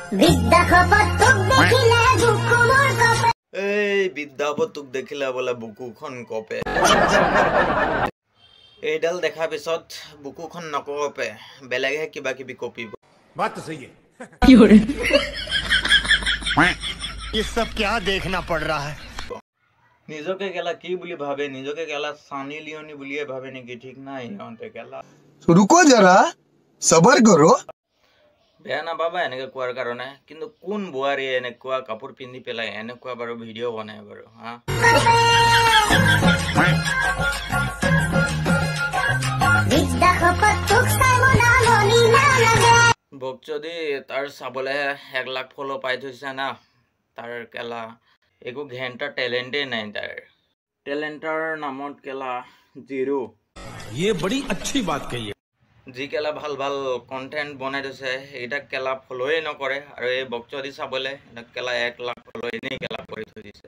এই বিদ্যাপত তোক দেখিলে বলে বুকুখন কপে এইডাল দেখা পিছত বুকুখন নকপে বেলেগে কিবা কিবি কপিব बात तो सही है ये सब क्या देखना पड़ रहा है নিজকে কেলা কি বুলি ভাবে নিজকে কেলা সানি লিওনি বুলিয়ে ভাবে নেকি ঠিক নাই ইহঁতে কেলা रुको जरा सबर करो বেয়া নাপাবা এনেকে কোৱাৰ কাৰণে কিন্তু কোন বোৱাৰীয়ে এনেকুৱা কাপোৰ পিন্ধি পেলাই এনেকুৱা বাৰু ভিডিঅ' বনাই বাৰু হা বকচদি তাৰ চাবলে 1 লাখ ফলো পাই থৈছে না তাৰ কেলা একো ঘেণ্টা টেলেণ্টে নাই তাৰ টেলেণ্টৰ নামত কেলা জিৰো ये बड़ी अच्छी बात कही है जी केला ভাল ভাল কন্টেন্ট বনাই দিছে এটা কেলা ফলোই নকৰে আৰু এই বকচদি চাবলে কেলা 1 লাখ ফলো এনেই কেলা কৰি থৈ দিছে